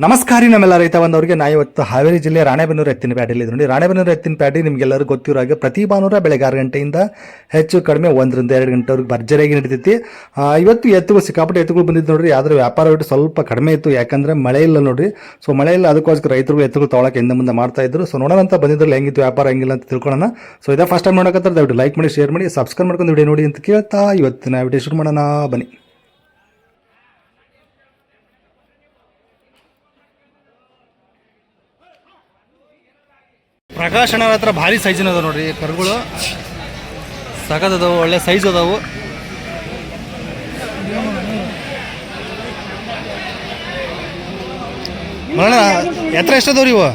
ನಮಸ್ಕಾರ ನಮ್ಮೆಲ್ಲ ರೈತ ಬಂದವರಿಗೆ ನಾ ಇವತ್ತು ಹಾವೇರಿ ಜಿಲ್ಲೆ ರಾಣೆಬೆನ್ನೂರು ಎತ್ತಿನ ಪ್ಯಾಟೆಯಲ್ಲಿ ನೋಡಿ. ರಾಣೆಬೆನ್ನೂರು ಎತ್ತಿನ ಪ್ಯಾಟೆ ನಿಮಗೆಲ್ಲರೂ ಗೊತ್ತಿರೋ ಹಾಗೆ ಪ್ರತಿ ಭಾನುವಾರ ಬೆಳಗ್ಗೆ 6 ಗಂಟೆಯಿಂದ ಹೆಚ್ಚು ಕಡಿಮೆ 1 ರಿಂದ 2 ಗಂಟೆವರೆಗೆ ಭರ್ಜರಿಯಾಗಿ ನಡೀತೈತಿ. ಇವತ್ತು ಎತ್ತುಗಳು ಸಿಕ್ಕಾಪಟ್ಟೆ ಎತ್ತುಗಳು ಬಂದಿದ್ದು ನೋಡ್ರಿ. ಆದರೆ ವ್ಯಾಪಾರ ರೇಟ್ ಸ್ವಲ್ಪ ಕಡಿಮೆ ಇತ್ತು, ಯಾಕಂದ್ರೆ ಮಳೆ ಇಲ್ಲ ನೋಡ್ರಿ. ಸೊ ಮಳೆ ಇಲ್ಲ, ಅದಕ್ಕೋಸ್ಕರ ರೈತರು ಎತ್ತುಗಳು ತೊಗೊಳಕ್ಕೆ ಹಿಂದೆ ಮುಂದೆ ಮಾಡ್ತಾ ಇದ್ರು. ಸೊ ನೋಡೋಣ ಅಂತ ಬಂದಿದ್ರಲ್ಲಿ ಹೆಂಗಿತ್ತು ವ್ಯಾಪಾರ ಹೆಂಗಿಲ್ಲ ಅಂತ ತಿಳ್ಕೊಳ್ಳೋಣ. ಸೊ ಇದೇ ಫಸ್ಟ್ ಟೈಮ್ ನೋಡಕತ್ತಾರೆ, ದಯವಿಟ್ಟು ಲೈಕ್ ಮಾಡಿ, ಶೇರ್ ಮಾಡಿ, ಸಬ್ಸ್ಕ್ರೈಬ್ ಮಾಡ್ಕೊಂಡು ವಿಡಿಯೋ ನೋಡಿ ಅಂತ ಕೇಳ್ತಾ ಇವತ್ತಿನ ವಿಡಿಯೋ ಶುರು ಮಾಡೋಣ ಬನ್ನಿ. ಪ್ರಕಾಶ್ ಅಣ್ಣ ಹತ್ರ ಭಾರಿ ಸೈಜಿನ ಅದಾವ ನೋಡ್ರಿ ಕರುಗಳು, ಸಖತ್ ಒಳ್ಳೆ ಸೈಜ್ ಅದಾವು. ಎತ್ತರ ಎಷ್ಟು ಅದಾವ್ರಿ ಇವು?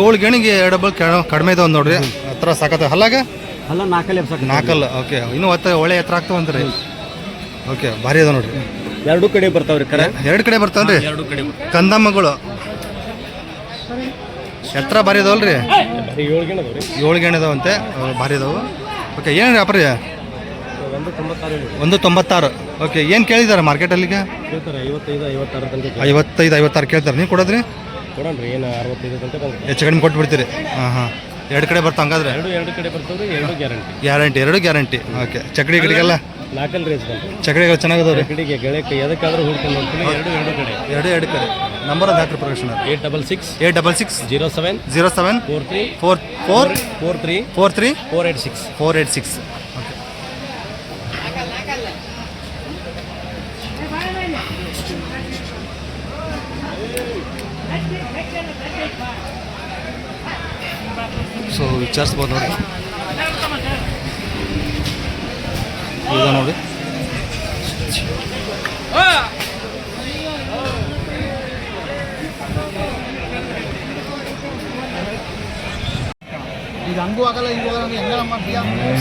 7 ಗಣಿಗೆ 2 ಡಬಲ್ ಕಡಿಮೆ ಇದಾವ ನೋಡ್ರಿ. ಹತ್ರ ಸಖತ್ ಹಲ್ಲಾಗ ನಾಲ್ಕಲ್ಲ. ಓಕೆ, ಇನ್ನೂ ಒಳ್ಳೆ ಎತ್ತರ ಆಗ್ತಾವಂತ್ರಿ. ಓಕೆ, ಭಾರಿ ಅದಾವ ನೋಡ್ರಿ. 2 ಕಡೆ ಬರ್ತಾವ್ರಿ. 2 ಕಡೆ ಬರ್ತಾವ್ರಿ ಕಂದಮ್ಮಗಳು. ಎತ್ತರ ಭಾರಿ ಅದಾವಲ್ರಿ, 7 ಗೇಣ್ ಅದಾವಂತೆ, ಭಾರಿ ಅದಾವು. ಓಕೆ, ಏನು ವ್ಯಾಪಾರ? 196. ಓಕೆ, ಏನು ಕೇಳಿದ್ದಾರೆ ಮಾರ್ಕೆಟಲ್ಲಿಗೆ? 55-56 ಕೇಳ್ತಾರೆ. ನೀವು ಕೊಡೋದ್ರಿ? ಹೆಚ್ಚು ಕಡಿಮೆ ಕೊಟ್ಬಿಡ್ತೀರಿ. ಹಾಂ, 2 ಕಡೆ ಬರ್ತಾವ ಹಂಗಾದ್ರೆ? 2 ಕಡೆ ಬರ್ತಾವ್ರಿ, 2 ಗ್ಯಾರಂಟಿ. ಓಕೆ, ಚಕಡಿ ಗಿಡಿಗೆಲ್ಲ ಚಕಡಿಗಳು ಚೆನ್ನಾಗದವ್ರಿ. ಎರಡು ಕಡೆ ನಂಬರ್ ಒಂದು ಹಾಕ್ರಿ ಪ್ರಕಾಶ್. 866-07-43-43-486. ಓಕೆ, ಸೊ ವಿಚಾರಿಸ್ಬೋದು ನೋಡಿ. ಈಗ ನೋಡಿ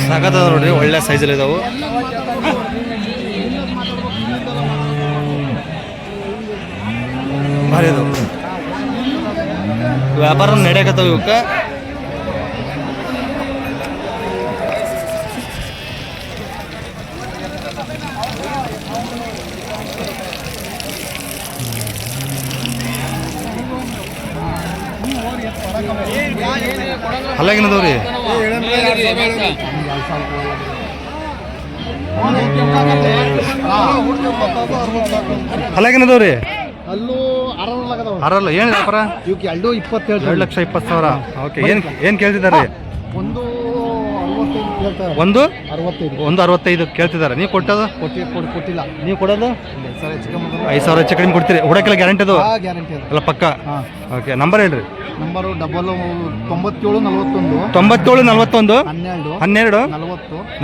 ಸಾಕದ ನೋಡ್ರಿ, ಒಳ್ಳೆ ಸೈಜಲ್ಲಿ ಇದಾವು. ಭಾರಿ ಅದಾವು, ವ್ಯಾಪಾರ ನಡೆಯಕತ್ತಾವ ಇವಕ್ಕೆ. ಹಲ್ಲಾಗಿನದವ್ರಿ? ಹಲ್ಲಾಗಿನದವ್ರಿ? ಅರಲ್ಲ. ಏನು ವ್ಯಾಪಾರ? 2,20,000. ಓಕೆ, ಏನು ಕೇಳ್ತಿದ್ದಾರೆ? 1,65 ಕೇಳ್ತಿದ್ದಾರೆ. ನೀವು ಕೊಟ್ಟದು? ಕೊಟ್ಟಿಲ್ಲ. ನೀವು ಕೊಡೋದು 5,000 ಹೆಚ್ಚು ಕಡಿಮೆ ಕೊಡ್ತೀರಿ? ಹುಡಕ್ಕೆಲ್ಲ ಗ್ಯಾರಂಟಿ ಅದು ಎಲ್ಲ ಪಕ್ಕ? ಓಕೆ, ನಂಬರ್ ಹೇಳ್ರಿ. Number 9741 12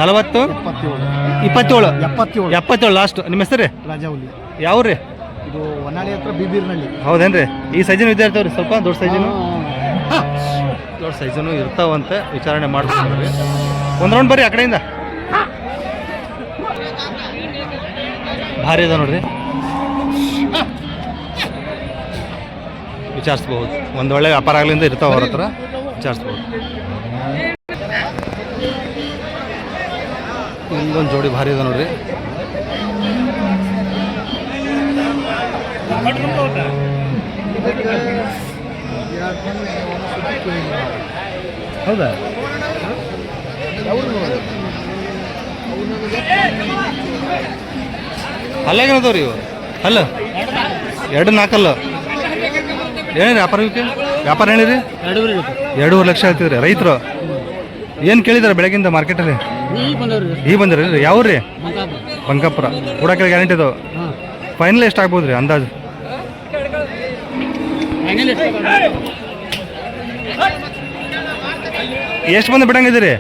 40 27 last. ನಿಮ್ಮ ಹೆಸರು ರೀ? ರಾಜಾವಲಿ. ಯಾವ ರೀ? ಇದು ಹೊನ್ನಾಳಿ ಹತ್ರ ಬಿಬಿರ್ನಳ್ಳಿ. ಹೌದೇನ್ರಿ? ಈ ಸೈಜಿನ ವಿದ್ಯಾರ್ಥಿ ಸ್ವಲ್ಪ ದೊಡ್ಡ ಸೈಜನು ಇರ್ತಾವಂತೆ, ವಿಚಾರಣೆ ಮಾಡ್ತಾರೆ. ಒಂದು ರೌಂಡ್ ಬರ್ರಿ ಆ ಕಡೆಯಿಂದ. ಭಾರಿ ಅದ ನೋಡ್ರಿ, ವಿಚಾರಿಸ್ಬೋದು. ಒಂದು ಒಳ್ಳೆ ವ್ಯಾಪಾರ ಆಗ್ಲಿಂದ ಇರ್ತಾವ ಅವ್ರ ಹತ್ರ, ವಿಚಾರಿಸ್ಬೋದು. ಇಲ್ಲೊಂದು ಜೋಡಿ ಭಾರಿ ಅದ ನೋಡ್ರಿ. ಹೌದಾ? ಅಲ್ಲೇನದವ್ರಿ ಇವು? ಅಲ್ಲ, 2-4. ಏನಿರಿ ವ್ಯಾಪಾರ? ವ್ಯಾಪಾರ ಏನಿರಿ? 2.5 ಲಕ್ಷ ಹೇಳ್ತಿದ್ರಿ ರೈತರು. ಏನು ಕೇಳಿದಾರೆ ಬೆಳಗಿಂದ ಮಾರ್ಕೆಟಲ್ಲಿ? ಈಗ ಬಂದಿರಿ? ಯಾವ ರೀ? ಬಂಕಾಪುರ. ಕೂಡಕ್ಕೆ ಗ್ಯಾರಂಟಿ ಅದಾವ. ಫೈನಲ್ ಎಷ್ಟು ಆಗ್ಬೋದು ರೀ ಅಂದಾಜು? ಎಷ್ಟು ಬಂದು ಬಿಡಂಗಿದ್ದೀರಿ?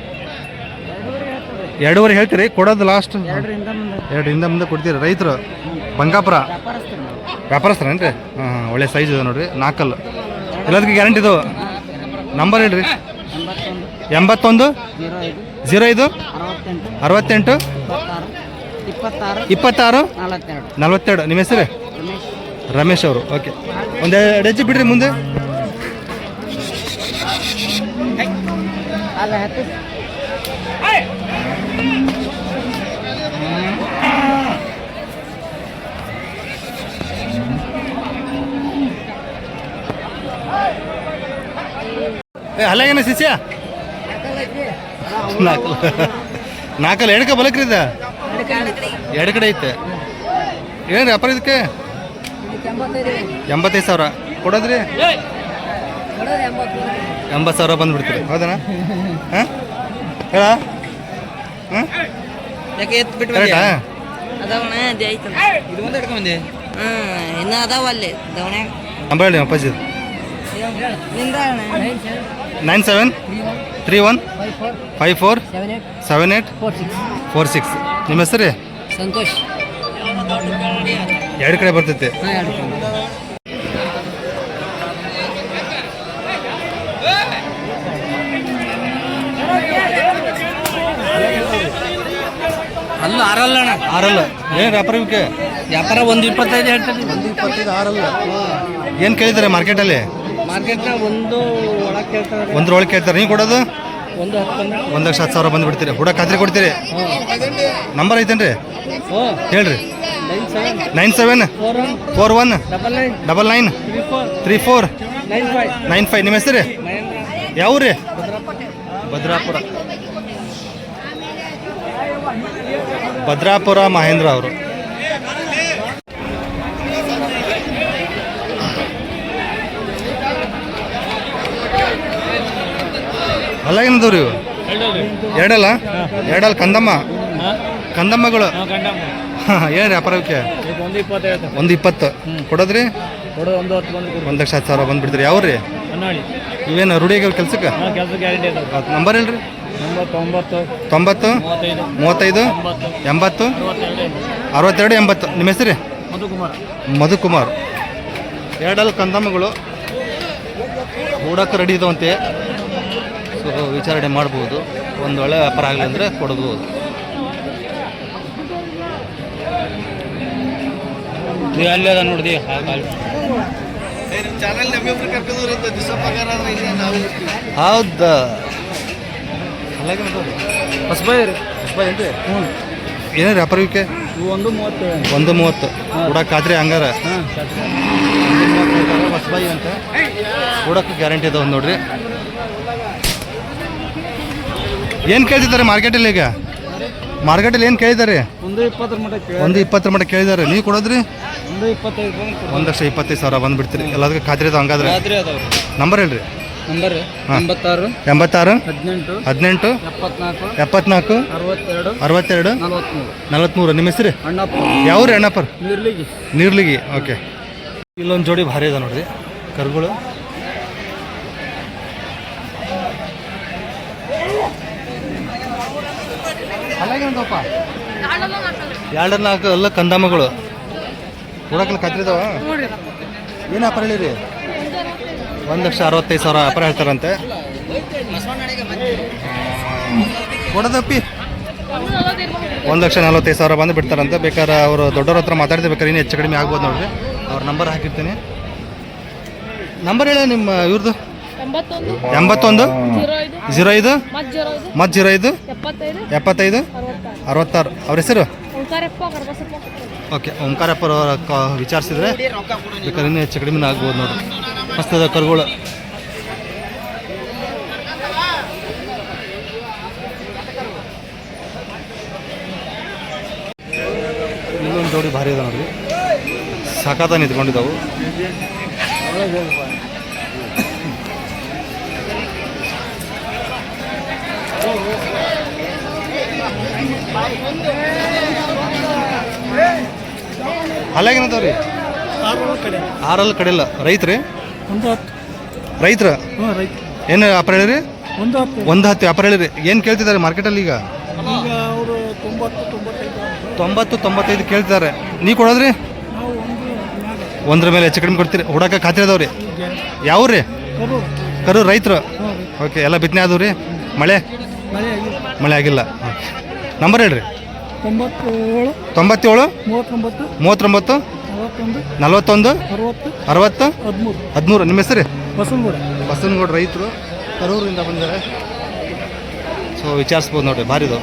2.5 ಹೇಳ್ತೀರಿ? ಕೊಡೋದು ಲಾಸ್ಟ್ 2ರಿಂದ ಮುಂದೆ ಕೊಡ್ತೀರಿ ರೈತರು? ಬಂಕಾಪುರ ವ್ಯಾಪಾರಸ್ಥರೇನ್ರಿ? ಹಾಂ, ಒಳ್ಳೆ ಸೈಜ್ ಇದೆ ನೋಡ್ರಿ. 4 ಎಲ್ಲದಕ್ಕೆ ಗ್ಯಾರಂಟಿ ಇದು. ನಂಬರ್ ಹೇಳ್ರಿ. 81 05 68 26 42. ನಿಮ್ಮ ಹೆಸರು? ರಮೇಶ್ ಅವರು. ಓಕೆ, ಒಂದು 2 ಹೆಜ್ಜೆ ಬಿಡ್ರಿ ಮುಂದೆ. ಅಲ್ಲಾಗೇನ ಶಿಷ್ಯ ನಾಲ್ಕಲ್ಲ ಎಡಕ ಬಲಕ್ರಿ ಇದ ಎರಡು ಕಡೆ ಐತೆ ಏನು ವ್ಯಾಪಾರ ಇದಕ್ಕೆ 85,000 ಕೊಡೋದ್ರಿ 80,000 ಬಂದ್ಬಿಡ್ತೀರಿ ಹೌದಣ್ಣ ಹಾಂ ಹೇಳ ಹಾಂ ಯಾಕೆ ಎತ್ತು ಬಿಟ್ಟು ಕರೆಕ್ಟಾ ಅದಾವಣ ಆಯ್ತು ಇದು ಒಂದು ಹಿಡ್ಕೊಂಬಂದೆ ಇನ್ನೂ ಅದಾವ ಅಲ್ಲಿ ದವಣ್ಯಾಗ ನಂಬರ್ ಹೇಳಿ ಅಪ್ಪಾಜಿ ನಿಂದ 9731547846 ನಿಮ್ಮ ಹೆಸರು ರೀ ಸಂತೋಷ್ ಎರಡು ಕಡೆ ಬರ್ತೈತೆ ಅಲ್ಲ ಆರಲ್ಲ ಅಣ್ಣ ಆರಲ್ಲ ಏನು ವ್ಯಾಪಾರ ಇವಕ್ಕೆ ವ್ಯಾಪಾರ 125 ಹೇಳ್ತಾರೆ 125 ಆರಲ್ಲ ಏನು ಕೇಳಿದ್ದಾರೆ ಮಾರ್ಕೆಟಲ್ಲಿ ಮಾರ್ಕೆಟ್ನಾಗ ಒಂದು ಒಳಗೆ ಕೇಳ್ತಾರೆ ಒಂದ್ರೊಳಗೆ ಕೇಳ್ತಾರೆ ನೀವು ಕೊಡೋದು ಒಂದು 10 1,10,000 ಬಂದುಬಿಡ್ತೀರಿ ಹುಡ ಖಾತ್ರಿ ಕೊಡ್ತೀರಿ ನಂಬರ್ ಐತೇನ್ರಿ ಹೇಳ್ರಿ 9741993495 ನಿಮ್ಮ ಹೆಸರು ಯಾವ ರೀ ಭದ್ರಾಪುರ ಮಹೇಂದ್ರ ಅವರು ಅಲ್ಲಾಗೇನದವ್ರಿ ಇವು ಎರಡಲ್ಲ ಕಂದಮ್ಮಗಳು ಏನು ವ್ಯಾಪಾರಕ್ಕೆ 120 ಕೊಡೋದ್ರಿ 1,10,000 ಬಂದ್ಬಿಡ್ತೀರಿ ಯಾವ ರೀ ಇವೇನು ರೂಢಿಗೆ ಕೆಲ್ಸಕ್ಕೆ ನಂಬರ್ ಹೇಳ್ರಿ 90 35 80 62 80 ನಿಮ್ಮ ಹೆಸರು ಮಧುಕುಮಾರ್ ಎರಡಲ್ಲ ಕಂದಮ್ಮಗಳು ಹೂಡಕ್ಕೆ ರೆಡಿ ಇದಾವಂತೆ ಸೊ ವಿಚಾರಣೆ ಮಾಡ್ಬೋದು ಒಂದು ಒಳ್ಳೆ ವ್ಯಾಪಾರ ಆಗಲಿ ಅಂದರೆ ಕೊಡ್ಬೋದು ಅಲ್ಲಿ ಅದ ನೋಡಿದಿ ಹೌದಾ ಹೊಸಬಾಯಿ ಏನ್ರಿ ಏನೇ ವ್ಯಾಪಾರ ಇವಕ್ಕೆ 130 ಹೂಡಕ್ಕೆ ಖಾತ್ರಿ ಹಂಗಾರ 130 ಹೊಸಬಾಯಿ ಅಂತ ಹೂಡಕ್ಕೆ ಗ್ಯಾರಂಟಿ ಇದಾವೆ ನೋಡ್ರಿ ಏನು ಕೇಳ್ತಿದ್ದಾರೆ ಮಾರ್ಕೆಟಲ್ಲಿ ಈಗ ಏನು ಕೇಳಿದ್ದಾರೆ 120 ಮಟ್ಟ ಕೇಳಿದ್ದಾರೆ ನೀವು ಕೊಡೋದ್ರಿ 1,25,000 ಬಂದ್ಬಿಡ್ತೀರಿ ಎಲ್ಲದಕ್ಕೆ ಖಾತ್ರಿ ಇದಾವೆ ಹಂಗಾದ್ರೆ ನಂಬರ್ ಹೇಳ್ರಿ ನಂಬರ್ 86 18 74 62 43 ನಿಮ್ಮ ಹೆಸರು ಯಾವ ರೀ ಅಣ್ಣಪ್ಪರ್ ನೀರ್ಲಿಗಿ ಓಕೆ ಇಲ್ಲೊಂದು ಜೋಡಿ ಭಾರಿ ಇದೆ ನೋಡ್ರಿ ಕರುಗಳು ಎರಡು 4 ಎಲ್ಲ ಕಂದಮ್ಮಗಳು ಕೊಡಕ್ಕೆ ಖಾತ್ರಿದಾವ ಏನು ವ್ಯಾಪಾರ ಹೇಳಿರಿ 1,65,000 ವ್ಯಾಪಾರ ಹೇಳ್ತಾರಂತೆ ಕೊಡದಪ್ಪಿ 1,40,000 ಬಂದು ಬಿಡ್ತಾರಂತೆ ಬೇಕಾದ್ರೆ ಅವರು ದೊಡ್ಡವ್ರ ಹತ್ರ ಮಾತಾಡ್ತಿ ಬೇಕಾದ್ರೆ ಇನ್ನೂ ಹೆಚ್ಚು ಕಡಿಮೆ ಆಗ್ಬೋದು ನೋಡ್ರಿ ಅವ್ರ ನಂಬರ್ ಹಾಕಿರ್ತೀನಿ ನಂಬರ್ ಹೇಳಿ ನಿಮ್ಮ ಇವ್ರದ್ದು 81 05 ಮತ್ತು 05 75 66 ಅವ್ರ ಹೆಸರು ಓಕೆ ಓಂಕಾರಪ್ಪ ವಿಚಾರಿಸಿದ್ರೆ ಬೇಕಾದ್ರೆ ಇನ್ನೂ ಹೆಚ್ಚು ಕಡಿಮೆ ಆಗ್ಬೋದು ನೋಡ್ರಿ ಮಸ್ತದ ಕರುಗಳು ಇಲ್ಲೊಂದು ಜೋಡಿ ಭಾರಿ ಇದೆ ನೋಡ್ರಿ ಸಾಕಾತ ನಿಂತ್ಕೊಂಡಿದ್ದಾವು ಅಲ್ಲಾಗೇನದವ್ರಿ ಆರಲ್ಲಿ ಕಡೆ ಇಲ್ಲ ರೈತ್ರಿ ರೈತರ ಏನು ವ್ಯಾಪಾರ ಹೇಳಿರಿ 110 ವ್ಯಾಪಾರ ಹೇಳಿರಿ ಏನು ಕೇಳ್ತಿದ್ದಾರೆ ಮಾರ್ಕೆಟಲ್ಲಿ ಈಗ 90-95 ಕೇಳ್ತಿದ್ದಾರೆ ನೀವು ಕೊಡೋದ್ರಿ ಒಂದ್ರ ಮೇಲೆ ಹೆಚ್ಚು ಕಡಿಮೆ ಕೊಡ್ತೀರಿ ಹುಡಕ್ಕೆ ಖಾತ್ರಿ ಅದಾವ್ರಿ ಯಾವ್ರಿ ಕರು ರೈತರು ಓಕೆ ಎಲ್ಲ ಬಿತ್ತನೆ ಆದವು ರೀ ಮಳೆ ಆಗಿಲ್ಲ ನಂಬರ್ ಹೇಳ್ರಿ 97 39 41 60 13 ನಿಮ್ಮ ಹೆಸರು ಬಸವನಗೌಡ ರೈತರು ಕರೂರಿಂದ ಬಂದಿದ್ದಾರೆ ಸೊ ವಿಚಾರಿಸ್ಬೋದು ನೋಡ್ರಿ ಭಾರಿದು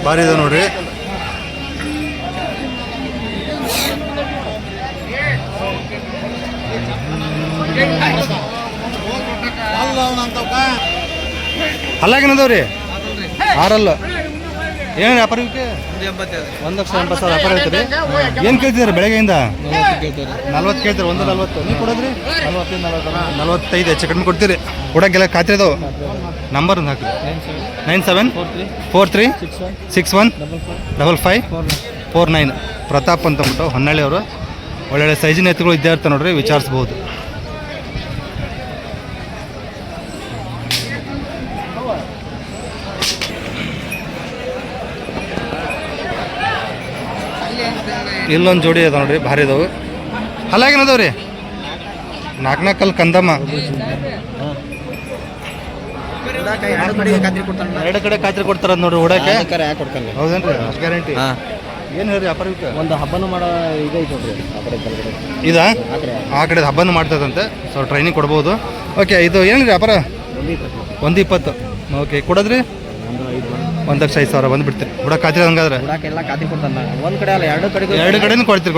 ಭಾರಿ ಇದೆ ನೋಡ್ರಿ ಅಲ್ಲಾಗೇನದವ್ರಿ ಆರಲ್ಲ ಏನು ವ್ಯಾಪಾರ ಇವಕ್ಕೆ 1,80,000 ವ್ಯಾಪಾರ ಹೇಳ್ತೀರಿ ಏನು ಕೇಳ್ತಿದ್ದಾರೆ ಬೆಳಗ್ಗೆಯಿಂದ 40 ಕೇಳ್ತೀರಿ 1,40 ನೀವು ಕೊಡೋದ್ರಿ 45 ಹೆಚ್ಚು ಕಡಿಮೆ ಕೊಡ್ತೀರಿ ಕೊಡೋಕ್ಕೆಲ್ಲ ಖಾತ್ರಿ ಅದಾವೆ ನಂಬರ್ ಒಂದು ಹಾಕಿ 9743615549 ಪ್ರತಾಪ್ ಅಂತಂದ್ಬಿಟ್ಟು ಹೊನ್ನಳ್ಳಿಯವರು ಒಳ್ಳೊಳ್ಳೆ ಸೈಜಿನ ಎತ್ತುಗಳು ಇದ್ದೇ ಇರ್ತಾರೆ ನೋಡ್ರಿ ವಿಚಾರಿಸ್ಬೋದು. ಇಲ್ಲೊಂದು ಜೋಡಿ ಅದಾವ ನೋಡ್ರಿ ಭಾರಿ ಅದಾವೆ ಹಲ್ಲಾಗೇನದಾವ ರೀ 4 ಕಲ್ಲು ಕಂದಮ್ಮ ಎರಡು ಕಡೆ ಖಾತ್ರಿ ಕೊಡ್ತಾರ ನೋಡ್ರಿ ಓಡಾಕೆ ಹೌದೇನ್ರಿ ಗ್ಯಾರಂಟಿ ಏನು ಹೇಳ್ರಿ ವ್ಯಾಪಾರ ಒಂದು ಹಬ್ಬನೂ ಮಾಡೋ ಇದೈತೆ ನೋಡ್ರಿ ಇದಾ ಆ ಕಡೆ ಹಬ್ಬನೂ ಮಾಡ್ತದಂತೆ ಸೊ ಟ್ರೈನಿಂಗ್ ಕೊಡ್ಬೋದು. ಓಕೆ ಇದು ಏನ್ರಿ ವ್ಯಾಪಾರ 1,20 ಓಕೆ ಕೊಡೋದ್ರಿ 1,05,000 ಬಂದುಬಿಡ್ತೀರಿ ಹುಡಕ್ಕೆ ಖಾತ್ರಿ ಹಂಗಾದ್ರೆ ಎಲ್ಲ ಖಾತ್ರಿ ಕೊಡ್ತಾನೆ ಒಂದು ಕಡೆ ಅಲ್ಲ ಎರಡು ಕಡೆನೂ ಕೊಡ್ತೀರಿ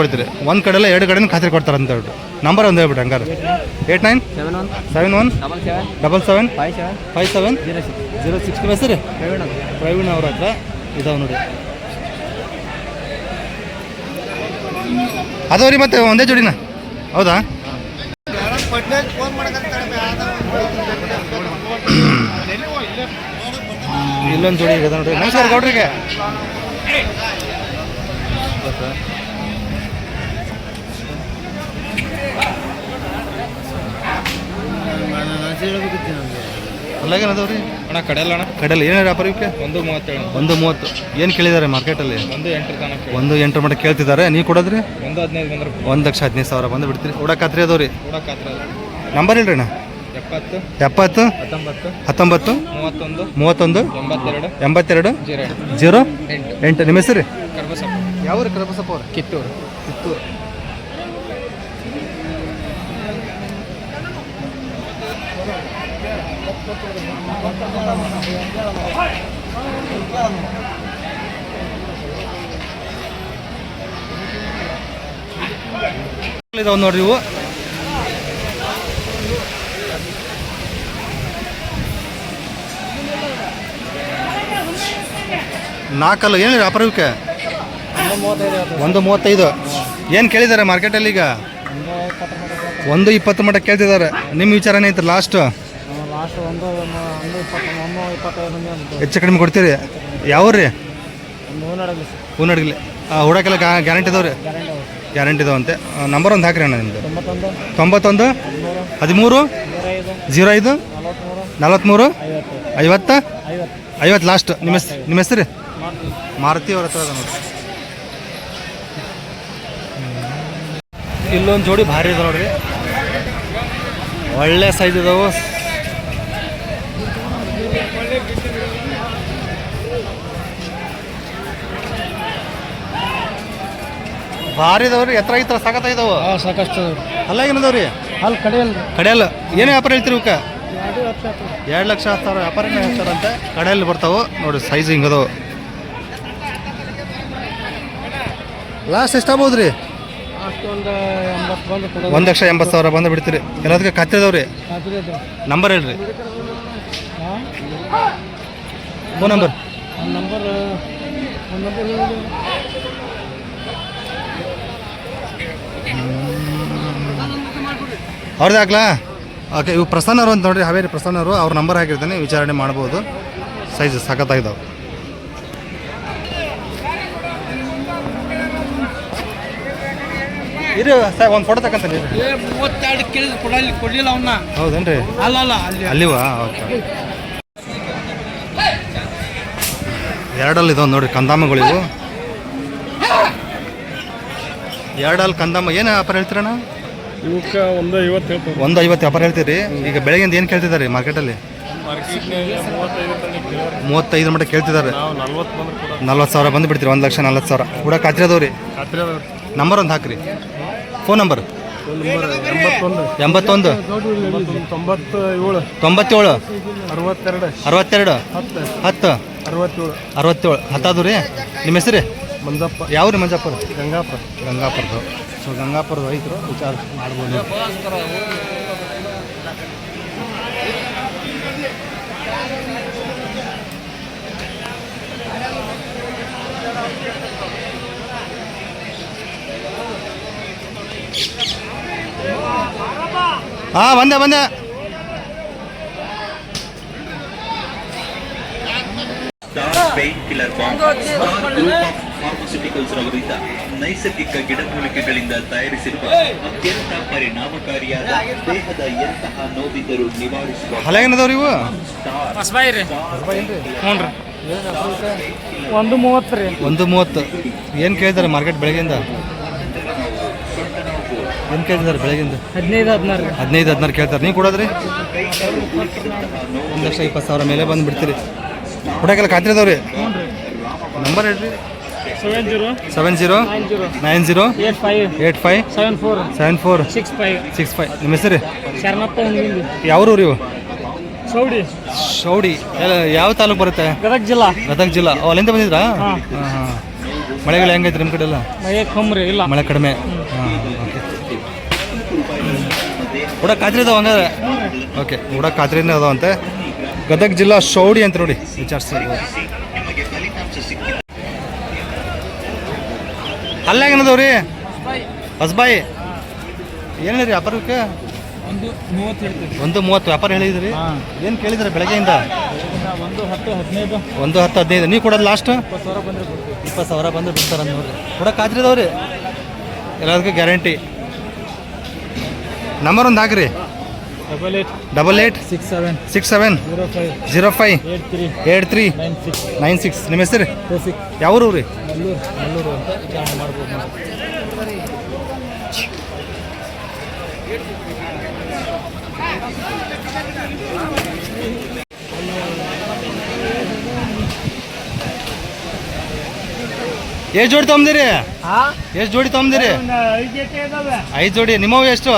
ಒಂದು ಕಡೆ ಎಲ್ಲ 2 ಕಡೆನೂ ಖಾತ್ರಿ ಕೊಡ್ತಾರೆ ಅಂತ ಹೇಳ್ಬಿಟ್ಟು ನಂಬರ್ ಒಂದು ಹೇಳ್ಬಿಟ್ಟು ಹಂಗಾರೆ 897177575706 ನಿಮ್ಮ ಹೆಸರು ಪ್ರವೀಣ್ ಅವ್ರ ಹತ್ರ ಇದಾವೆ ನೋಡಿ ಅದಾವ್ರಿ ಮತ್ತೆ ಒಂದೇ ಜೋಡಿನ ಹೌದಾ ಇಲ್ಲೊಂದು ಜೋಡಿ ಇದೆ ನೋಡ್ರಿ ನಮಸ್ಕಾರ ಗೌಡ್ರಿಗೆ ಅಲ್ಲಾಗೇನದವ್ರಿ ಅಣ್ಣ ಕಡೆಯಲ್ಲ ಅಣ್ಣ ಕಡೆಯಲ್ಲಿ ಏನೇ ವ್ಯಾಪಾರ ಇವಕ್ಕೆ 1,30 ಏನು ಕೇಳಿದ್ದಾರೆ ಮಾರ್ಕೆಟಲ್ಲಿ 1,8 ಮಟ್ಟ ಕೇಳ್ತಿದ್ದಾರೆ ನೀವು ಕೊಡೋದ್ರಿ 1,15,000 ಬಂದು ಬಿಡ್ತೀರಿ ಹುಡಕ್ಕೆ ಖಾತ್ರಿ ಅದಾವ್ರಿ ನಂಬರ್ ಇಲ್ರಿ ಅಣ್ಣ 70 19 31 82 08 ನಿಮ್ಮ ಹೆಸರು ಯಾವ ಕರಬಸಪ್ಪ ಅವ್ರು ಕಿತ್ತೂರು ಇದಾವೆ ನೋಡ್ರಿ ಇವು ನಾಲ್ಕಲ್ಲ ಏನು ವ್ಯಾಪಾರ ಇವಕ್ಕೆ 1,35 ಏನು ಕೇಳಿದ್ದಾರೆ ಮಾರ್ಕೆಟಲ್ಲಿ ಈಗ 1,20 ಮಟ್ಟ ಕೇಳ್ತಿದ್ದಾರೆ ನಿಮ್ಮ ವಿಚಾರ ಏನೈತೆ ಲಾಸ್ಟ್ ಹೆಚ್ಚು ಕಡಿಮೆ ಕೊಡ್ತೀರಿ ಯಾವ್ರಿ ಹೂನಡ್ಗಲಿ ಹುಡಕ್ಕೆಲ್ಲ ಗ್ಯಾರಂಟಿ ಇದಾವ್ರಿ ಗ್ಯಾರಂಟಿ ಇದಾವಂತೆ ನಂಬರ್ ಒಂದು ಹಾಕ್ರಿ ಅಣ್ಣ ನಿಮ್ಮದು 91 13 05 43 50 ಲಾಸ್ಟ್ ನಿಮ್ಮ ಹೆಸರು ಮಾರುತಿ ಅವ್ರ ಹತ್ರ ಅದ ನೋಡಿ ಇಲ್ಲೊಂದು ಜೋಡಿ ಭಾರಿ ಇದೆ ನೋಡ್ರಿ ಒಳ್ಳೆ ಸೈಜ್ ಇದಾವು ಭಾರಿ ಇದಾವ್ರಿ ಎತ್ತರ ಸಾಕತ್ತಾಗಿದಾವ ಸಾಕಷ್ಟು ಅಲ್ಲ ಏನದವ್ರಿ ಅಲ್ಲಿ ಕಡೆಯಲ್ಲ ಏನು ವ್ಯಾಪಾರ ಹೇಳ್ತೀರಿ ಇವಕ್ಕೆ 2,10,000 ವ್ಯಾಪಾರನೇ ಹೇಳ್ತಾರಂತೆ ಕಡೆಯಲ್ಲಿ ಬರ್ತಾವೆ ನೋಡಿ ಸೈಜ್ ಹಿಂಗದವು ಲಾಸ್ಟ್ ಎಷ್ಟಾಗ್ಬೋದು ರೀ 1,80,000 ಬಂದು ಬಿಡ್ತೀರಿ ಎಲ್ಲದಕ್ಕೆ ಖಾತ್ರಿ ಇದಾವ್ರಿ ನಂಬರ್ ಹೇಳ್ರಿ ಫೋನ್ ನಂಬರ್ ಅವ್ರದ್ದು ಹಾಕ್ಲಾ ಓಕೆ ಇವು ಪ್ರಸನ್ನರು ಅಂತ ನೋಡಿರಿ ಹಾವೇರಿ ಪ್ರಸನ್ನರು ಅವ್ರ ನಂಬರ್ ಹಾಕಿರ್ತಾನೆ ವಿಚಾರಣೆ ಮಾಡ್ಬೋದು ಸೈಜ್ ಸಖತ್ತಾಗಿದ್ದಾವೆ ಇದು ಸರ್ ಒಂದು ಫೋಟೋ ತಕ್ಕಂತ 32 ಕೊಡಲಿಲ್ಲ ಅವನ್ನ ಹೌದೇನ್ರಿ ಅಲ್ಲ ಅಲ್ಲಿವಾ ಓಕೆ ಎರಡಲ್ಲಿ ಇದಾವೆ ನೋಡಿ ಕಂದಾಮಗಳಿವು ಎರಡಲ್ಲಿ ಕಂದಾಮ ಏನು ವ್ಯಾಪಾರ ಹೇಳ್ತೀರಣ್ಣ ಇವಕ್ಕೆ 1,50 1,50 ವ್ಯಾಪಾರ ಹೇಳ್ತೀರಿ ಈಗ ಬೆಳಗ್ಗೆಯಿಂದ ಏನು ಕೇಳ್ತಿದ್ದಾರೆ ಮಾರ್ಕೆಟಲ್ಲಿ 35 ಮಟ್ಟ ಕೇಳ್ತಿದ್ದಾರೆ 40,000 ಬಂದು ಬಿಡ್ತೀರಿ 1,40,000 ಕೂಡ ಖಾತ್ರಿ ಅದಾವ್ರಿ ನಂಬರ್ ಒಂದು ಹಾಕ್ರಿ ಫೋನ್ ನಂಬರ್ 81 97 62 10 67 ಹತ್ತಾದು ರೀ ನಿಮ್ಮ ಹೆಸರು ಮಂಜಪ್ಪ ಯಾವ ರೀ ಮಂಜಪ್ಪ ಗಂಗಾಪುರ ಗಂಗಾಪುರದವ್ರು ಸೊ ಗಂಗಾಪುರದ ರೈತರು ವಿಚಾರ ಮಾಡ್ಬೋದು ಹಾಂ ಬಂದೆ pain killer bomb group of pharmaceuticals ರವರಿಂದ ನೈಸರ್ಗಿಕ ಗಿಡಮೂಲಿಕೆಗಳಿಂದ ತಯಾರಿಸಿರುವ ಅತ್ಯಂತ ಪರಿಣಾಮಕಾರಿಯಾದ ದೇಹದ ಎಂತಹ ನೋವಿದ್ದರೂ ನಿವಾರಿಸುವ ಹಳೆಗನದವ್ರಿ ಇವು ಒಂದು 30 ರೀ. 1:30 ಏನು ಕೇಳಿದಾರೆ ಮಾರ್ಕೆಟ್ ಬೆಳಗ್ಗೆಯಿಂದ ಏನು ಕೇಳ್ತಿದ್ದಾರೆ ಬೆಳಗ್ಗೆಯಿಂದ 15-16 ಕೇಳ್ತಾರೆ ನೀವು ಕೊಡೋದ್ರಿ 1,20,000 ಮೇಲೆ ಬಂದು ಬಿಡ್ತೀರಿ ಕೊಡೋಕ್ಕೆಲ್ಲ ಖಾತ್ರಿ ಅದಾವ್ರಿ ನಂಬರ್ ಹೇಳ್ರಿ 70-85-74-74-65 ನಿಮ್ಮ ಹೆಸರು ಯಾವ್ರು ರೀ ಶೌಡಿ ಯಾವ ತಾಲೂಕು ಬರುತ್ತೆ ಗದಗ ಜಿಲ್ಲಾ ಅಲ್ಲಿಂದ ಬಂದಿದ್ರಾ ಹಾಂ ಮಳೆಗಳು ಹೆಂಗೈತೆ ನಿಮ್ಮ ಕಡೆ ಎಲ್ಲ ಇಲ್ಲ ಮಳೆ ಕಡಿಮೆ ಓಕೆ ಕೂಡ ಖಾತ್ರಿ ಅದಾವ ಹಂಗಾದ್ರೆ ಓಕೆ ಕೂಡ ಖಾತ್ರಿನೇ ಅದಾವಂತೆ ಗದಗ ಜಿಲ್ಲಾ ಶೌಡಿ ಅಂತ ನೋಡಿ ವಿಚಾರಿಸಿ ಅಲ್ಲಾಗೇನದವ್ರಿ ಹೊಸಬಾಯಿ ಏನು ಹೇಳಿರಿ ವ್ಯಾಪಾರಕ್ಕೆ 1:30 ವ್ಯಾಪಾರ ಹೇಳಿದ್ರಿ ಏನು ಕೇಳಿದ್ರೆ ಬೆಳಗ್ಗೆಯಿಂದ 1:10-15 ನೀವು ಕೊಡೋದು ಲಾಸ್ಟ್ 20,000 ಬಂದ್ರೆ ಬಿಡ್ತಾರೆ ನೋಡ್ರಿ ಕೂಡ ಖಾತ್ರಿದವ್ರಿ ಎಲ್ಲದಕ್ಕೂ ಗ್ಯಾರಂಟಿ ನಂಬರ್ ಒಂದು ಹಾಕ್ರಿ 8867058396 ನಿಮ್ಮ ಹೆಸರು ಯಾವ್ರು ರೀ ಎಷ್ಟು ಜೋಡಿ ತೊಗೊಂದಿರಿ ಎಷ್ಟು ಜೋಡಿ ತೊಗೊಂದಿರಿ 5 ಜೋಡಿ ನಿಮ್ಮವು ಎಷ್ಟು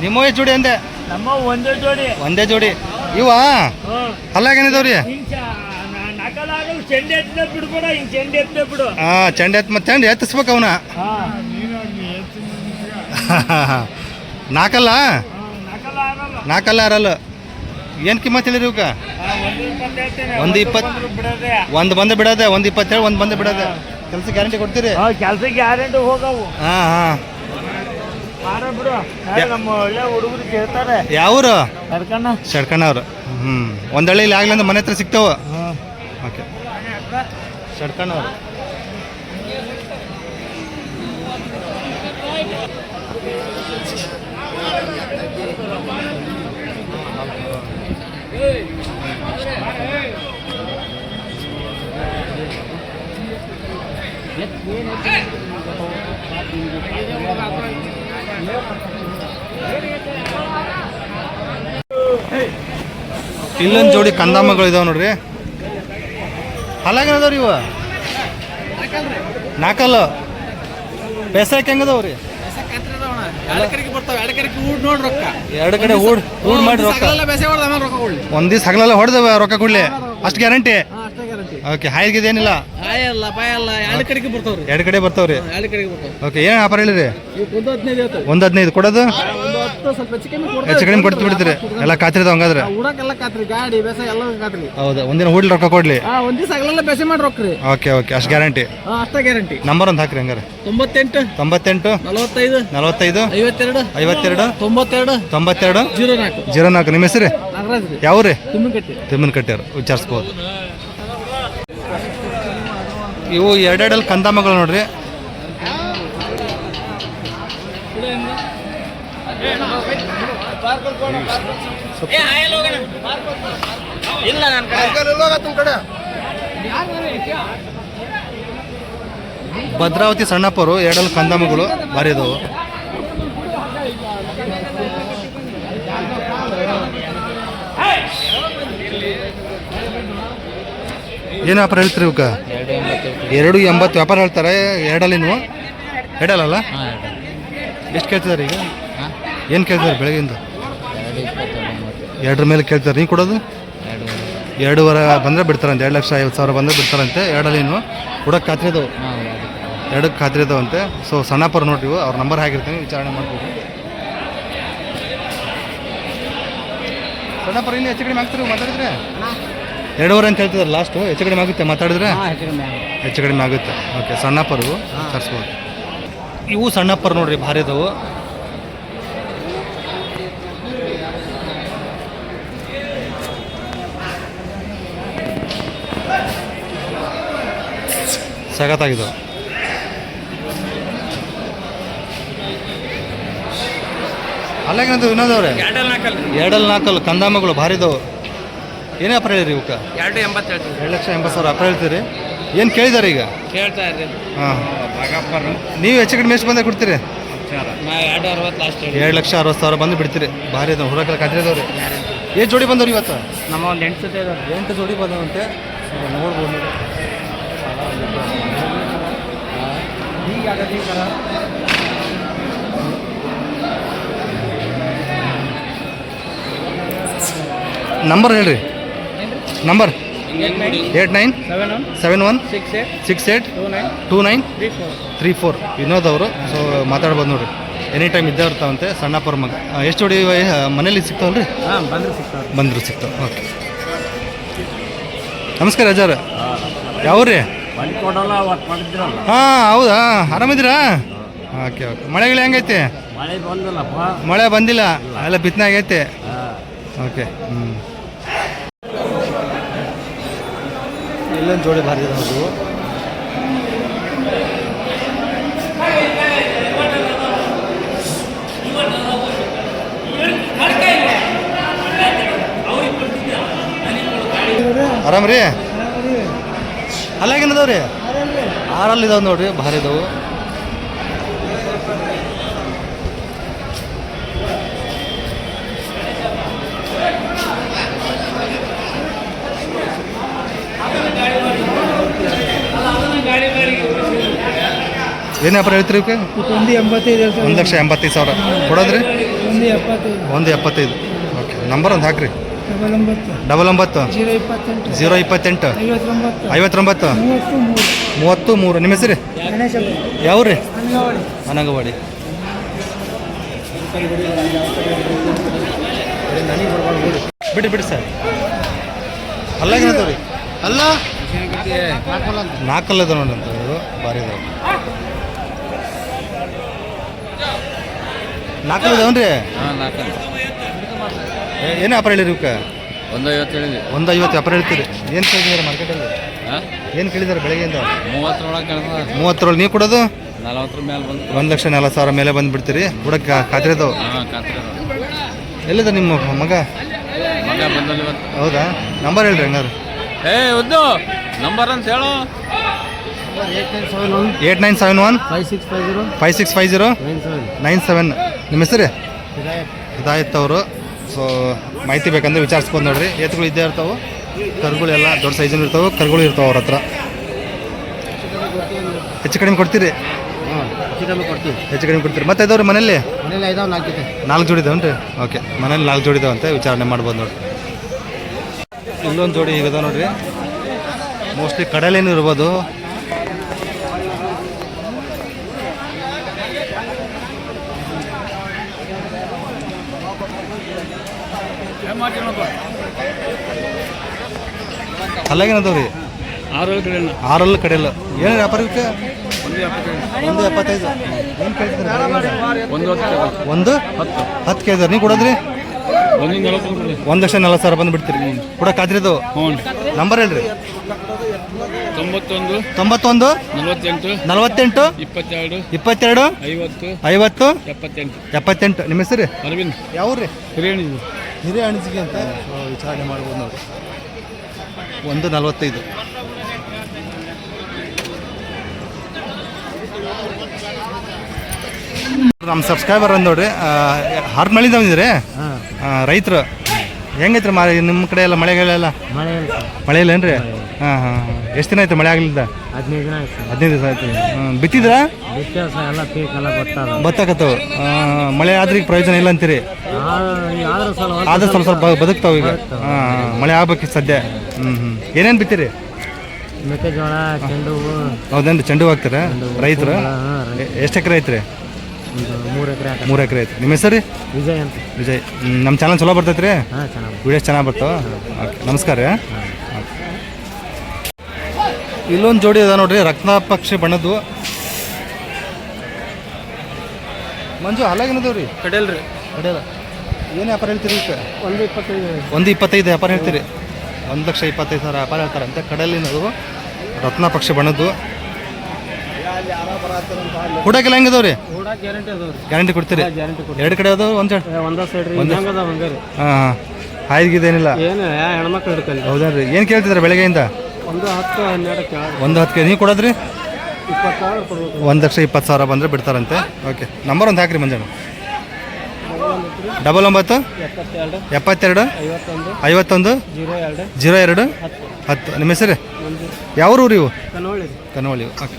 ನಿಮ್ಮವು ಎಷ್ಟು ಜೋಡಿ ಅಂದೆ ಒಂದೇ ಜೋಡಿ ಇವ ಅಲ್ಲಾಗೇನಿದಾವ್ರಿ ಹಾಂ ಚೆಂಡೆ ಚೆಂಡು ಎತ್ತಿಸ್ಬೇಕು ಅವನ ನಾಲ್ಕಲ್ಲ ಅರಲ್ಲ ಏನು ಕಿಮ್ಮತ್ತು ಹೇಳಿರಿ ಇವಕ್ಕೆ 1:20 ಒಂದು ಬಂದು ಬಿಡೋದೆ 1:27 ಒಂದು ಬಂದು ಬಿಡೋದೆ ಕೆಲಸ ಗ್ಯಾರಂಟಿ ಕೊಡ್ತೀರಿ ಕೆಲಸ ಗ್ಯಾರಂಟಿ ಹೋಗವು ಹಾಂ ನಮ್ಮ ಒಳ್ಳೆ ಹುಡುಗರು ಕೇಳ್ತಾರೆ ಯಾವ್ರು ಶಡ್ಕಣ್ಣ ಅವ್ರು ಒಂದಳ್ಳಿ ಇಲ್ಲಿ ಆಗ್ಲಂದ್ರೆ ಮನೆ ಹತ್ರ ಸಿಗ್ತಾವ ಓಕೆ ಶಡ್ಕಣ್ಣವ್ರು ಇಲ್ಲೊಂದು ಜೋಡಿ ಕಂದಾಮಗಳು ಇದಾವೆ ನೋಡ್ರಿ ಹಲಾಗದವ್ರಿ ಇವ ನಾಲ್ಕಲ್ಲ ಬೇಸಾಯಕ್ಕೆ ಹೆಂಗದವ್ರಿ ಎರಡು ಕಡೆ ಊಡ್ ಮಾಡಿ ರೊಕ್ಕ ಒಂದ್ ದಿವ್ಸ ಹಗಲೆಲ್ಲ ಹೊಡೆದ ರೊಕ್ಕ ಕೊಡ್ಲಿ ಅಷ್ಟು ಗ್ಯಾರಂಟಿ ಓಕೆ ಹಾಯ್ಗಿದೆ ಏನಿಲ್ಲ ಎರಡು ಕಡೆ ಬರ್ತಾವ್ರಿ ಓಕೆ ಏನು ವ್ಯಾಪಾರ ಹೇಳಿರಿ 1:15 ಕೊಡೋದು ಹೆಚ್ಚು ಕಡಿಮೆ ಕೊಡ್ತು ಬಿಡ್ತೀರಿ ಎಲ್ಲ ಖಾತ್ರಿ ಹಂಗಾದ್ರೆ ಹೌದಾ ಒಂದಿನ ಹೂಡ್ಲಿ ರೊಕ್ಕ ಕೊಡ್ಲಿ ಓಕೆ ಅಷ್ಟು ಗ್ಯಾರಂಟಿ ನಂಬರ್ ಒಂದು ಹಾಕ್ರಿ ಹಂಗಾರೆ 98 45 52 92 04 ನಿಮ್ಮ ಹೆಸರು ಯಾವ್ರಿ ತಿಮ್ಮನಕಟ್ಟೆಯವರು ವಿಚಾರಿಸ್ಬೋದು ಇವು ಎರಡೆರಡಲ್ಲಿ ಕಂದಾಮಗಳು ನೋಡ್ರಿ ಭದ್ರಾವತಿ ಸಣ್ಣಪ್ಪರು ಎರಡಲ್ಲಿ ಕಂದಾಮಗಳು ಭಾರಿ ಇದಾವು ಏನು ವ್ಯಾಪಾರ ಹೇಳ್ತೀರಿ ಇವಕ್ಕೆ 2.80 ವ್ಯಾಪಾರ ಹೇಳ್ತಾರೆ ಎರಡಲ್ಲಿ ನೀವು ಎರಡಲ್ಲ ಎಷ್ಟು ಕೇಳ್ತಿದ್ದಾರೆ ಈಗ ಏನು ಕೇಳ್ತಿದ್ದಾರೆ ಬೆಳಗ್ಗೆಯಿಂದ 2 ಮೇಲೆ ಕೇಳ್ತಾರೆ ನೀವು ಕೊಡೋದು 2.5 ಬಂದರೆ ಬಿಡ್ತಾರಂತೆ 2,50,000 ಬಂದರೆ ಬಿಡ್ತಾರಂತೆ ಎರಡಲ್ಲಿ ನೀವು ಕೊಡೋಕೆ ಖಾತ್ರಿ ಇದಾವೆ 2ಕ್ಕೆ ಖಾತ್ರಿ ಇದಾವಂತೆ ಸೊ ಸಣ್ಣಪ್ಪರು ನೋಡ್ರಿ ಅವ್ರ ನಂಬರ್ ಹಾಕಿರ್ತೀನಿ ವಿಚಾರಣೆ ಮಾಡ್ಬೋದು ಸಣ್ಣಪ್ಪರು ಇನ್ನೂ ಹೆಚ್ಚು ಕಡಿಮೆ ಆಗ್ತಾರೆ ಮಾತಾಡಿದ್ರೆ 2.5 ಅಂತ ಹೇಳ್ತಿದ್ದಾರೆ ಲಾಸ್ಟು ಹೆಚ್ಚು ಕಡಿಮೆ ಆಗುತ್ತೆ ಮಾತಾಡಿದ್ರೆ ಹೆಚ್ಚು ಕಡಿಮೆ ಆಗುತ್ತೆ ಓಕೆ ಸಣ್ಣಪ್ಪರು ತರಿಸ್ಬೋದು ಇವು ಸಣ್ಣಪ್ಪರು ನೋಡ್ರಿ ಭಾರಿ ಇದಾವು ಸಖತ್ತಾಗಿದ್ದು. ಅಲ್ಲಾಗಂತ ವಿನೋದ್ ಅವ್ರೆ, 2.4 ಕಂದಾಮಗಳು ಭಾರಿದವು. ಏನೇ ವ್ಯಾಪಾರ ಹೇಳಿರಿ ಇವಕ್ಕೆ? 2,80,000 ವ್ಯಾಪಾರ ಹೇಳ್ತೀರಿ. ಏನು ಕೇಳಿದಾರೆ ಈಗ? ಕೇಳ್ತಾ ಇದ್ದೀನಿ. ಹಾಂ, ನೀವು ಹೆಚ್ಚು ಕಡಿಮೆ ಎಷ್ಟು ಬಂದಾಗ ಕೊಡ್ತೀರಿ? 2,60,000 ಬಂದು ಬಿಡ್ತೀರಿ. ಭಾರಿ ಅದಾವ ಹುಡುಗರ ಕದ್ರಿದವ್ರಿ. ಎಷ್ಟು ಜೋಡಿ ಬಂದವ್ರಿ ಇವತ್ತು? ನಮ್ಮ ಒಂದು 8 ಜೊತೆ ಇದಾವೆ. 8 ಜೋಡಿ ಬಂದವಂತೆ. ನೋಡ್ಬೋದು. ನಂಬರ್ ಹೇಳ್ರಿ. ನಂಬರ್ 8971682934 ವಿನೋದ್ ಅವರು. ಸೊ ಮಾತಾಡ್ಬೋದು ನೋಡ್ರಿ. ಎನಿ ಟೈಮ್ ಇದ್ದೇ ಇರ್ತಾವಂತೆ. ಸಣ್ಣಪ್ಪರ ಮಗ. ಎಷ್ಟು ಜೋಡಿ ಮನೇಲಿ ಸಿಗ್ತಾವಲ್ರಿ? ಹಾಂ, ಬಂದರು ಸಿಗ್ತಾವೆ. ಓಕೆ, ನಮಸ್ಕಾರ ಅಜ್ಜಾರ. ಯಾವ್ರಿ? ಕೊಡಲ್ಲ ಒಟ್ಟು ಮಾಡಿದ್ರಲ್ಲ. ಹಾಂ, ಹೌದಾ? ಆರಾಮಿದ್ದೀರಾ? Okay okay. ಮಳೆಗಳು ಹೆಂಗೈತೆ? ಮಳೆ ಬಂದಿಲ್ಲಪ್ಪ. ಮಳೆ ಬಂದಿಲ್ಲ, ಎಲ್ಲ ಬಿತ್ತನೆ ಆಗೈತೆ. ಓಕೆ. ಇಲ್ಲೊಂದು ಜೋಡಿ ಭಾರಿ ಇದೆ ನೋಡು. ಆರಾಮ್ರಿ? ಅಲ್ಲಾಗೇನದವ್ರಿ? 6 ಇದಾವೆ ನೋಡ್ರಿ, ಭಾರಿ ಇದಾವೆ. ಏನು ವ್ಯಾಪಾರ ಹೇಳ್ತೀರಿ ಇವಕ್ಕೆ? 1,85,000 ಕೊಡೋದ್ರಿ? 1,75,000. ಓಕೆ. ನಂಬರ್ ಒಂದು ಹಾಕ್ರಿ. 99 028 59 33. ನಿಮ್ಮ ಹೆಸರು ಯಾವ್ರಿ? ಅನಗವಾಡಿ. ಬಿಡಿ ಸರ್. ಅಲ್ಲಾಗೇನದವ್ರಿ? ಅಲ್ಲ 4 ಅದ ನೋಡಿ ಅಂತ ಇವರು. ಭಾರಿ ಇದಾವೆ. 4 ಇದಾವನ್ರಿ? ಏನು ವ್ಯಾಪಾರ ಹೇಳಿರಿ ಇವಕ್ಕೆ? 150 ವ್ಯಾಪಾರ ಹೇಳ್ತೀರಿ. ಏನು ಕೇಳಿದ್ದಾರೆ ಮಾರ್ಕೆಟಲ್ಲಿ? ಏನು ಕೇಳಿದ್ದಾರೆ ಬೆಳಗ್ಗೆಯಿಂದ? 30 ನೀವು ಕೊಡೋದು? 1,40,000 ಮೇಲೆ ಬಂದುಬಿಡ್ತೀರಿ. ಹುಡುಗ ಖಾತ್ರಿದವು. ಎಲ್ಲಿದೆ ನಿಮ್ಮ ಮಗ? ಹೌದಾ? ನಂಬರ್ ಹೇಳ್ರಿ ಹಂಗಾರು. ನಂಬರ್ ಅಂತ ಹೇಳು. 8971 5650 5650 ನಿಮ್ಮ ಹೆಸರು? ಹಿದಾಯತ್ ಅವರು. ಸೊ ಮಾಹಿತಿ ಬೇಕಂದ್ರೆ ವಿಚಾರಿಸ್ಬೋದು ನೋಡ್ರಿ. ಎತ್ತುಗಳು ಇದ್ದೇ ಇರ್ತಾವೆ. ಕರುಗಳು ಎಲ್ಲ ದೊಡ್ಡ ಸೈಜನ್ನು ಇರ್ತಾವೆ. ಕರುಗಳು ಇರ್ತಾವೆ ಅವ್ರ ಹತ್ರ. ಹೆಚ್ಚು ಕಡಿಮೆ ಕೊಡ್ತೀರಿ? ಹೆಚ್ಚು ಕಡಿಮೆ ಕೊಡ್ತೀರಿ. ಮತ್ತೆ ಇದಾವ್ರಿ ಮನೇಲಿ? 4 ಜೋಡಿ ಇದಾವನ್ರಿ? ಓಕೆ, ಮನೇಲಿ 4 ಜೋಡಿ ಇದಾವಂತೆ. ವಿಚಾರಣೆ ಮಾಡ್ಬೋದು ನೋಡ್ರಿ. ಇಲ್ಲೊಂದು ಜೋಡಿ ಈಗ ಅದಾವ ನೋಡ್ರಿ. ಮೋಸ್ಟ್ಲಿ ಕಡಲೇನು ಇರ್ಬೋದು. ಅಲ್ಲಾಗೇನದವ್ರಿ? 6 ಕಡೆಯಲ್ಲ. ಏನು ವ್ಯಾಪಾರಕ್ಕೆ? 1,75,000. ಏನು ಕೇಳ್ತಿದ್ದಾರೆ? 1,10 ಕೇಳಿದಾರೆ. ನೀವು ಕೊಡೋದ್ರಿ? 1,40,000 ಬಂದು ಬಿಡ್ತೀರಿ. ಕೊಡೋಕ್ಕಾದ್ರಿದು? ನಂಬರ್ ಹೇಳ್ರಿ. 91 48 22 50 78. ನಿಮ್ಮ ಹೆಸರು? ಅರವಿಂದ್. ಯಾವ್ರಿ? ಹಿರಿಯ ಅಣಿಸಿಕೆ ಅಂತ. ವಿಚಾರಣೆ ಮಾಡ್ಬೋದು ನೋಡಿ. 1,45. ನಮ್ಮ ಸಬ್ಸ್ಕ್ರೈಬರ್ ಅಂದ್ ನೋಡ್ರಿ. ಹಾರ್ಮಳಿಂದ ಬಂದಿದ್ರಿ ರೈತರು. ಹೆಂಗೈತ್ರಿ ನಿಮ್ಮ ಕಡೆ ಎಲ್ಲ ಮಳೆಗಳೆಲ್ಲ? ಮಳೆ ಇಲ್ಲೇನ್ರಿ? ಹಾಂ. ಎಷ್ಟು ದಿನ ಆಯ್ತು ಮಳೆ ಆಗಲಿಲ್ಲ? 15 ದಿವಸ ಆಯ್ತು. ಬಿತ್ತಿದ್ರಾ? ಬತ್ತಾಕತ್ತವು. ಮಳೆ ಆದ್ರೆ ಈಗ ಪ್ರಯೋಜನ ಇಲ್ಲ ಅಂತೀರಿ? ಆದ್ರೆ ಸ್ವಲ್ಪ ಬದುಕ್ತಾವ ಈಗ. ಮಳೆ ಆಗ್ಬೇಕು ಸದ್ಯ. ಏನೇನು ಬಿತ್ತೀರಿ? ಮೆಕ್ಕೆಜೋಳ, ಚೆಂಡು ಹೂವು. ಹೌದೇನ್ರಿ? ಚೆಂಡು ಹೂ ಹಾಕ್ತೀರಾ ರೈತರು? ಎಷ್ಟು ಎಕರೆ ಐತ್ರಿ? 3 ಎಕರೆ ಐತಿ. ನಿಮ್ಮ ಹೆಸರು? ವಿಜಯ್ ಅಂತ. ವಿಜಯ್. ನಮ್ಮ ಚಾನಲ್ ಚಲೋ ಬರ್ತೈತ್ರಿ? ವಿಡಿಯೋಸ್ ಚೆನ್ನಾಗಿ ಬರ್ತಾವ. ಓಕೆ, ನಮಸ್ಕಾರ ರೀ. ಇಲ್ಲೊಂದು ಜೋಡಿ ಅದ ನೋಡ್ರಿ, ರತ್ನಪಕ್ಷಿ ಬಣ್ಣದ್ದು. ಮಂಜು ಅಲ್ಲಾಗೇನದವ್ರಿ? ಕಡೆಯಲ್ರಿ? ಕಡೆಯಲ್ಲ. ಏನು ವ್ಯಾಪಾರ ಹೇಳ್ತೀರಿ? 1,25 ವ್ಯಾಪಾರ ಹೇಳ್ತೀರಿ? 1,25,000 ವ್ಯಾಪಾರ ಹೇಳ್ತಾರಂತೆ. ಕಡಲಿನದು ರತ್ನಪಕ್ಷಿ ಬಣ್ಣದ್ದು. ಹುಡಕ್ಕೆಲ್ಲ ಹೆಂಗದವ್ ರೀ? ಕೂಡ ಗ್ಯಾರಂಟಿ ಅದಾವ್ರಿ. ಗ್ಯಾರಂಟಿ ಕೊಡ್ತೀರಿ? ಗ್ಯಾರಂಟಿ ಕೊಡ್ತೀವಿ. ಎರಡು ಕಡೆ ಅದಾವ ಒಂದು ಸೈಡ್? ಒಂದ ಸೈಡ್ ರೀ ಹೆಂಗದ ಹಂಗಾರಿ. ಹಾಂ ಹಾಯ್ಗಿದೇನಿಲ್ಲ ಏನು ಹೆಣ್ಮಕ್ಳು ಹಿಡ್ಕಲ್ಲಿ. ಹೌದೇನ್ರಿ? ಏನು ಕೇಳ್ತಿದ್ರೆ ಬೆಳಗ್ಗೆಯಿಂದ? ಒಂದು 10-12 ಕೇಳಿ. ಒಂದು 10 ನೀವು ಕೊಡೋದ್ರಿ? 20,000 ಕೊಡ್ಬೇಕು. 1,20,000 ಬಂದರೆ ಬಿಡ್ತಾರಂತೆ. ಓಕೆ, ನಂಬರ್ ಒಂದು ಹಾಕ್ರಿ ಮಂಜಣ್ಣ. 99 72 51 02 10. ನಿಮ್ಮ ಹೆಸರು? ಯಾವ ಊರು ಇವು? ಕನವಳ್ಳಿ. ಓಕೆ.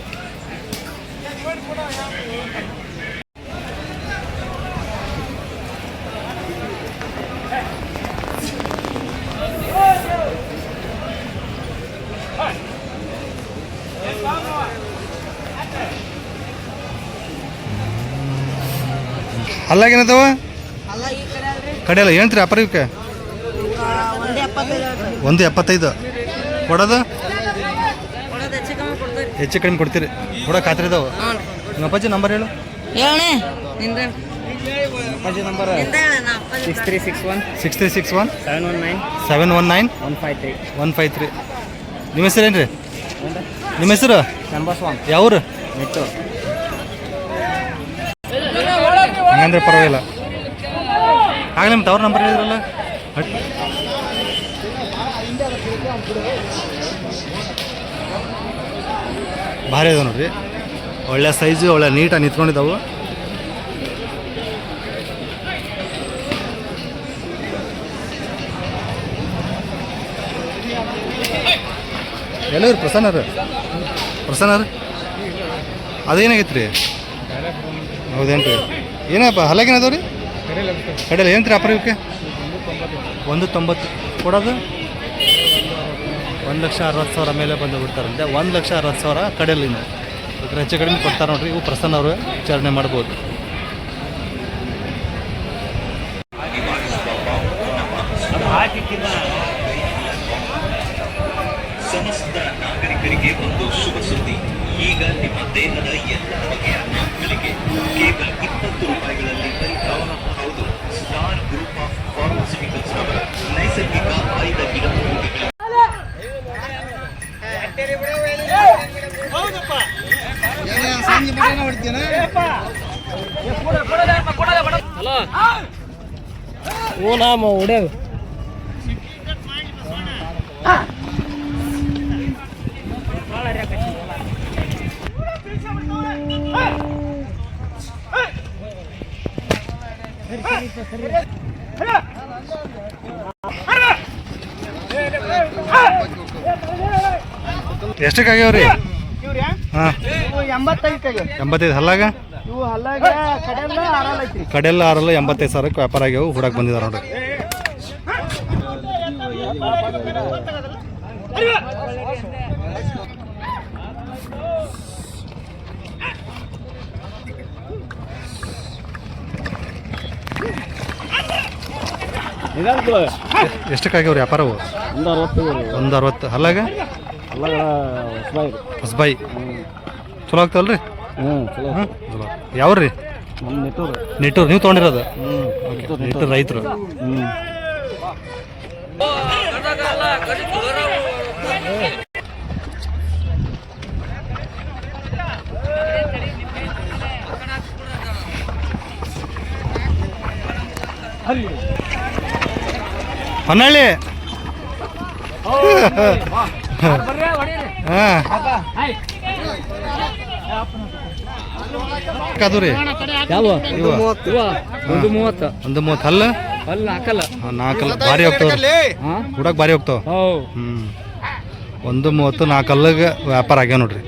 ಅಲ್ಲಾಗೇನದವ ಅಲ್ಲ ಈ ಕಡೆ ಅಲ್ರಿ ಕಡೆಯಲ್ಲ ಏನಂತ್ರಿ ವ್ಯಾಪಾರ ಇವಕ್ಕೆ? 1.75 1.75 ಕೊಡೋದು? ಕೊಡೋದು ಹೆಚ್ಚು ಕಮ್ಮಿ ಕೊಡ್ತೀರಿ. ಹೆಚ್ಚು ಕಡಿಮೆ ಕೊಡ್ತೀರಿ? ಕೊಡೋ ಖಾತ್ರಿ ಇದಾವೆ? ಹ್ಞೂ ನಿಮ್ಮ ಅಪ್ಪಾಜಿ ನಂಬರ್ ಹೇಳು. ಹೇಳಣೆ ನಿಂದ ಅಪ್ಪಾಜಿ ನಂಬರ್ ನಿಂದ ಹೇಳ ನಾ ಅಪ್ಪಾಜಿ 6361 6361 719 719 153. 153. ನಿಮ್ಮ ಹೆಸರು ಏನು ರೀ? ನಿಮ್ಮ ಹೆಸರು? ನಂಬರ್ ಯಾವ್ರು? ನೆಟ್ಟು. ಹಂಗಂದ್ರೆ ಪರವಾಗಿಲ್ಲ. ಆಗಲಿ ನಿಮ್ಮ ತವ್ರ ನಂಬರ್ ಹೇಳಿದ್ರಲ್ಲ. ಭಾರಿ ಅದ ನೋಡ್ರಿ, ಒಳ್ಳೆ ಸೈಜು, ಒಳ್ಳೆ ನೀಟಾಗಿ ನಿಂತ್ಕೊಂಡಿದ್ದಾವೆ. ಎಲ್ಲರು ಪ್ರಸನ್ನರು ಅದೇನಾಗೈತೆ ರೀ? ಹೌದೇನು ರೀ? ಏನಪ್ಪ ಹಲ್ಲಾಗೇನದಾವ ರೀ? ಕಡೆಯಲ್ಲಿ ಏನು ರೀ ಅಪ್ಪ ಇವಕ್ಕೆ? 190 ಕೊಡೋದು? 1,60,000 ಮೇಲೆ ಬಂದು ಬಿಡ್ತಾರಂತೆ. 1,60,000 ಕಡೆಯಲ್ಲಿ ಹೆಚ್ಚು ಕಡಿಮೆ ಕೊಡ್ತಾರೆ ನೋಡ್ರಿ. ಇವು ಪ್ರಸನ್ನ ಅವರು ವಿಚಾರಣೆ ಮಾಡ್ಬೋದು. ಸಮಸ್ತ ನಾಗರಿಕರಿಗೆ ಒಂದು ಶುಭ ಸುದ್ದಿ. ಈಗ ನಿಮ್ಮ ದೇಹದ ಎಲ್ಲ ಬಗೆಯ ರೋಗಗಳಿಗೆ ಕೇವಲ 20 ರೂಪಾಯಿಗಳಲ್ಲಿ ಪರಿಹಾರ. ಹೌದು, ಸ್ಟಾರ್ ಗ್ರೂಪ್ ಆಫ್ ಫಾರ್ಮಾಸ್ಯೂಟಿಕಲ್ಸ್ ಅವರ ನೈಸರ್ಗಿಕ ಆಯ್ದ ಗಿಡಮೂಲಿಕೆಗಳು. ಓ ನಾಮ ಹೊಡೆಯೋದು. ಎಷ್ಟಕ್ಕಾಗ್ಯಾವ್ರಿ? ಹಾಂ 85 ಹಲ್ಲಾಗ? ಕಡೆಲ್ಲ ಆರಲ್ಲ 85,000 ವ್ಯಾಪಾರ ಆಗ್ಯಾವು. ಹುಡಕ್ಕೆ ಬಂದಿದ್ದಾರೆ ನೋಡ್ರಿ. ಎಷ್ಟಕ್ಕಾಗ್ಯಾವ್ರಿ ವ್ಯಾಪಾರವು? 160 ಹಲ್ಲಾಗ? ಹೊಸಬಾಯಿ ಚಲೋ ಆಗ್ತಾವಲ್ರಿ? ಚಲೋ. ಯಾವ್ರಿ? ನಿಟ್ಟೂರು. ನೀವು ತೊಗೊಂಡಿರೋದು? ನಿಟ್ಟೂರು ರೈತರು. ಹೊನ್ನಳ್ಳಿ. ಅದು ರೀ ಯಾವ? ಇವ 130 ಹಲ್ಲ? ಅಲ್ಲಿ ಹಾಕಲ್ಲ. 4 ಭಾರಿ ಹೋಗ್ತಾವ್ರಿ ಹುಡಕ್, ಭಾರಿ ಹೋಗ್ತಾವ. 130 4 ಹಲ್ಲಿಗೆ ವ್ಯಾಪಾರ ಆಗ್ಯಾವ ನೋಡ್ರಿ.